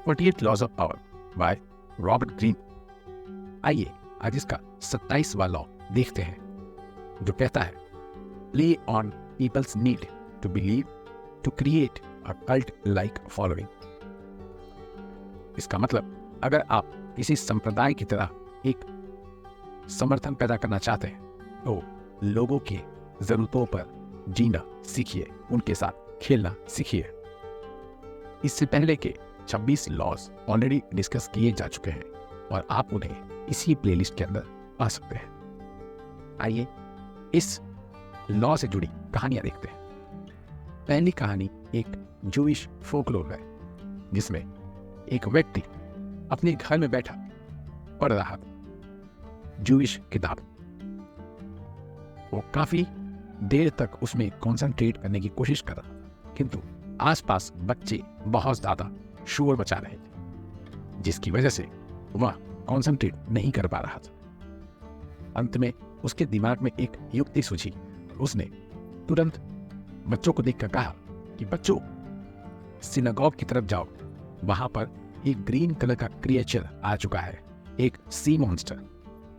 48 laws of power by Robert Greene. आइए आज इसका 27वां लॉ देखते हैं, जो कहता है play on people's need to believe to create a cult like following. इसका मतलब अगर आप किसी संप्रदाय की तरह एक समर्थन पैदा करना चाहते हैं तो लोगों के जरूरतों पर जीना सीखिए, उनके साथ खेलना सीखिए। इससे पहले के 26 लॉज ऑलरेडी डिस्कस किए जा चुके हैं और आप उन्हें इसी प्लेलिस्ट के अंदर पा सकते हैं। आइए इस लॉ से जुड़ी कहानियां देखते हैं। पहली कहानी एक जूइश फोकलोर है, जिसमें एक व्यक्ति अपने घर में बैठा पढ़ रहा था जूइश किताब। वो काफी देर तक उसमें कंसंट्रेट करने की कोशिश कर रहा था, किंतु आसपास बच्चे बहुत ज्यादा शोर मचा रहे थे, जिसकी वजह से वह कंसंट्रेट नहीं कर पा रहा था। अंत में उसके दिमाग में एक युक्ति सूझी। उसने तुरंत बच्चों को देखकर कहा कि बच्चों, सिनागॉग की तरफ जाओ, वहां पर एक ग्रीन कलर का क्रिएचर आ चुका है, एक सी मॉन्स्टर।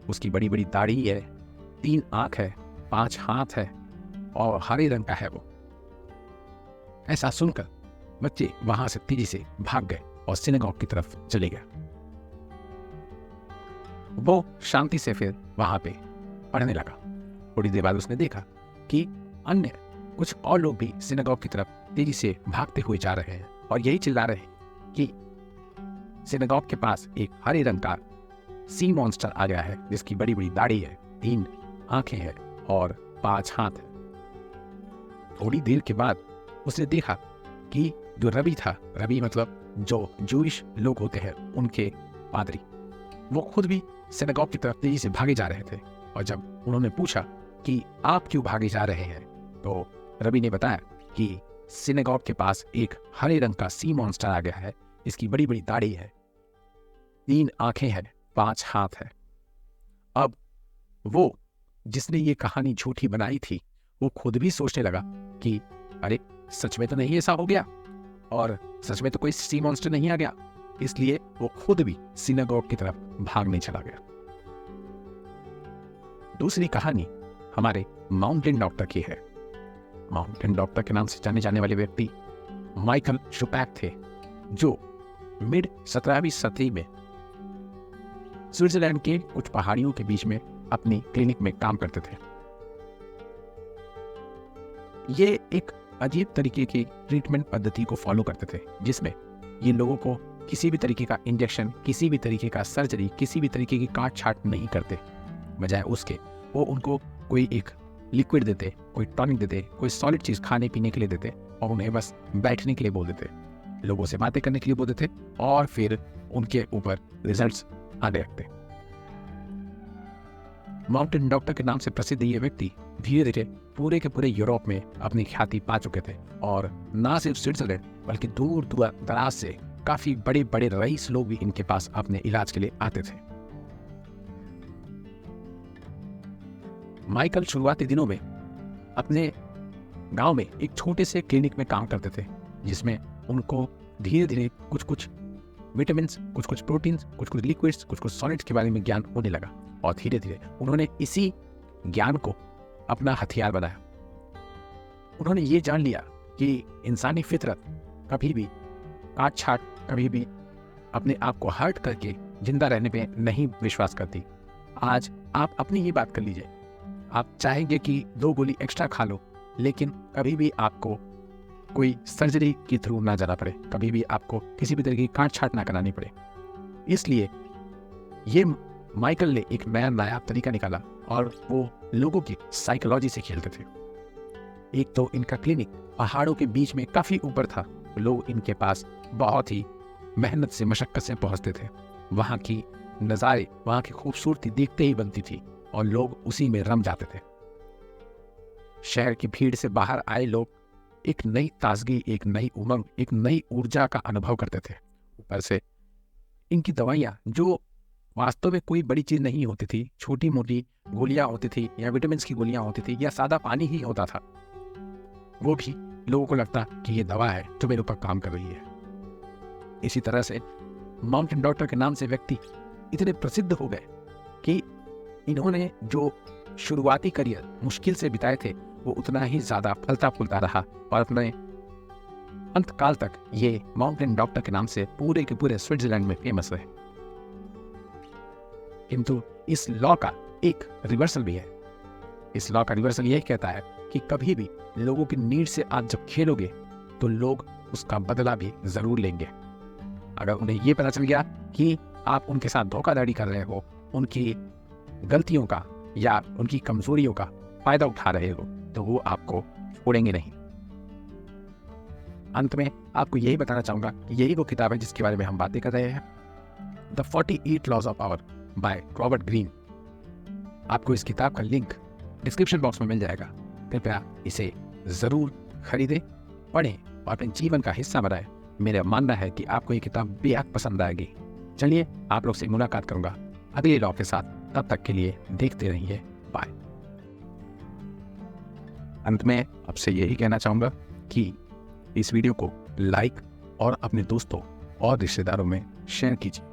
उसकी बड़ी बड़ी दाढ़ी है, 3 आंख है, 5 हाथ है और हरे रंग का है वो। ऐसा सुनकर बच्चे वहां से तेजी से भाग गए और सिनागॉग की तरफ चले गए। वो शांति से फिर वहां पे पढ़ने लगा। थोड़ी देर बाद उसने देखा कि अन्य कुछ और लोग भी सिनागॉग की तरफ तेजी से भागते हुए जा रहे हैं और यही चिल्ला रहे हैं कि सिनागॉग के पास एक हरे रंग का सी मॉन्स्टर आ गया है, जिसकी बड़ी बड़ी दाढ़ी है, 3 आंखें हैं और 5 हाथ है। थोड़ी देर के बाद उसने देखा कि जो रबी था, रबी मतलब जो जूइश लोग होते हैं उनके पादरी, वो खुद भी सिनागॉग की तरफ तेजी से भागे जा रहे थे। और जब उन्होंने पूछा कि आप क्यों भागे जा रहे हैं, तो रबी ने बताया कि सिनागॉग के पास एक हरे रंग का सी मॉन्स्टर आ गया है, इसकी बड़ी बड़ी दाढ़ी है, 3 आंखें हैं, 5 हाथ है। अब वो जिसने ये कहानी झूठी बनाई थी, वो खुद भी सोचने लगा कि अरे सच में तो नहीं ऐसा हो गया और सच में तो कोई सी मॉन्स्टर नहीं आ गया। इसलिए वो खुद भी सिनागॉग की तरफ भागने चला गया। दूसरी कहानी हमारे माउंटेन डॉक्टर की है। माउंटेन डॉक्टर के नाम से जाने जाने वाले व्यक्ति माइकल शुपैक थे, जो मिड 17वीं सदी में स्विट्जरलैंड के कुछ पहाड़ियों के बीच में अपनी क्लिनिक में काम करते थे। ये एक अजीब तरीके की ट्रीटमेंट पद्धति को फॉलो करते थे, जिसमें ये लोगों को किसी भी तरीके का इंजेक्शन, किसी भी तरीके का सर्जरी, किसी भी तरीके की काट छाट नहीं करते। बजाय उसके वो उनको कोई एक लिक्विड देते, कोई टॉनिक देते, कोई सॉलिड चीज खाने पीने के लिए देते और उन्हें बस बैठने के लिए बोल देते, लोगों से बातें करने के लिए बोल देते और फिर उनके ऊपर रिजल्ट्स आने लगते। माउंटेन डॉक्टर के नाम से प्रसिद्ध ये व्यक्ति धीरे धीरे पूरे के पूरे यूरोप में अपनी ख्याति पा चुके थे और ना सिर्फ स्विट्जरलैंड बल्कि दूर दूर दराज से काफी बड़े बड़े रईस लोग भी इनके पास अपने इलाज के लिए आते थे। माइकल शुरुआती दिनों में अपने गांव में एक छोटे से क्लिनिक में काम करते थे, जिसमें उनको धीरे धीरे कुछ कुछ विटामिन, कुछ कुछ प्रोटीन्स, कुछ कुछ लिक्विड्स, कुछ कुछ सॉलिड्स के बारे में ज्ञान होने लगा और धीरे धीरे उन्होंने इसी ज्ञान को अपना हथियार बनाया। उन्होंने ये जान लिया कि इंसानी फितरत कभी भी काट छाट, कभी भी अपने आप को हर्ट करके जिंदा रहने पे नहीं विश्वास करती। आज आप अपनी ही बात कर लीजिए, आप चाहेंगे कि 2 गोली एक्स्ट्रा खा लो, लेकिन कभी भी आपको कोई सर्जरी के थ्रू ना जाना पड़े, कभी भी आपको किसी भी तरह की काट छाट ना करानी पड़े। इसलिए ये माइकल ने एक नया नायाब तरीका निकाला और वो लोगों की साइकोलॉजी से खेलते थे। एक तो इनका क्लिनिक पहाड़ों के बीच में काफी ऊपर था, लोग इनके पास बहुत ही मेहनत से, मशक्कत से पहुंचते थे। वहां की नजारे, वहां की खूबसूरती देखते ही बनती थी और लोग उसी में रम जाते थे। शहर की भीड़ से बाहर आए लोग एक नई ताजगी, एक नई उमंग, एक नई ऊर्जा का अनुभव करते थे। ऊपर से इनकी दवाइयां, जो वास्तव में कोई बड़ी चीज नहीं होती थी, छोटी मोटी गोलियां होती थी या विटामिन की गोलियां होती थी या सादा पानी ही होता था, वो भी लोगों को लगता कि ये दवा है जो मेरे ऊपर काम कर रही है। इसी तरह से माउंटेन डॉक्टर के नाम से व्यक्ति इतने प्रसिद्ध हो गए कि इन्होंने जो शुरुआती करियर मुश्किल से बिताए थे वो उतना ही ज़्यादा फलता फूलता रहा और अपने अंतकाल तक ये माउंटेन डॉक्टर के नाम से पूरे के पूरे स्विट्जरलैंड में फेमस रहे। किंतु इस लॉ का एक रिवर्सल भी है। इस लॉ का रिवर्सल यही कहता है कि कभी भी लोगों की नीड से आप जब खेलोगे तो लोग उसका बदला भी जरूर लेंगे। अगर उन्हें यह पता चल गया कि आप उनके साथ धोखाधड़ी कर रहे हो, उनकी गलतियों का या उनकी कमजोरियों का फायदा उठा रहे हो, तो वो आपको छोड़ेंगे नहीं। अंत में आपको यही बताना चाहूंगा कि यही वो किताब है जिसके बारे में हम बातें कर रहे हैं, the 48 laws of power by Robert Greene. आपको इस किताब का लिंक डिस्क्रिप्शन बॉक्स में मिल जाएगा। कृपया इसे जरूर खरीदें, पढ़ें और अपने जीवन का हिस्सा बनाएं। मेरा मानना है कि आपको ये किताब बेहद पसंद आएगी। चलिए आप लोग से मुलाकात करूंगा अगले लॉ के साथ। तब तक के लिए देखते रहिए। बाय। अंत में आपसे यही कहना चाहूंगा कि इस वीडियो को लाइक और अपने दोस्तों और रिश्तेदारों में शेयर कीजिए।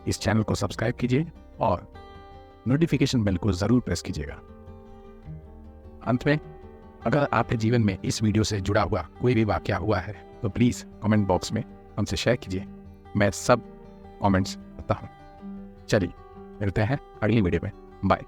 इस चैनल को सब्सक्राइब कीजिए और नोटिफिकेशन बेल को जरूर प्रेस कीजिएगा। अंत में अगर आपके जीवन में इस वीडियो से जुड़ा हुआ कोई भी वाकया हुआ है तो प्लीज कमेंट बॉक्स में हमसे शेयर कीजिए। मैं सब कमेंट्स पढ़ता हूँ। चलिए मिलते हैं अगली वीडियो में। बाय।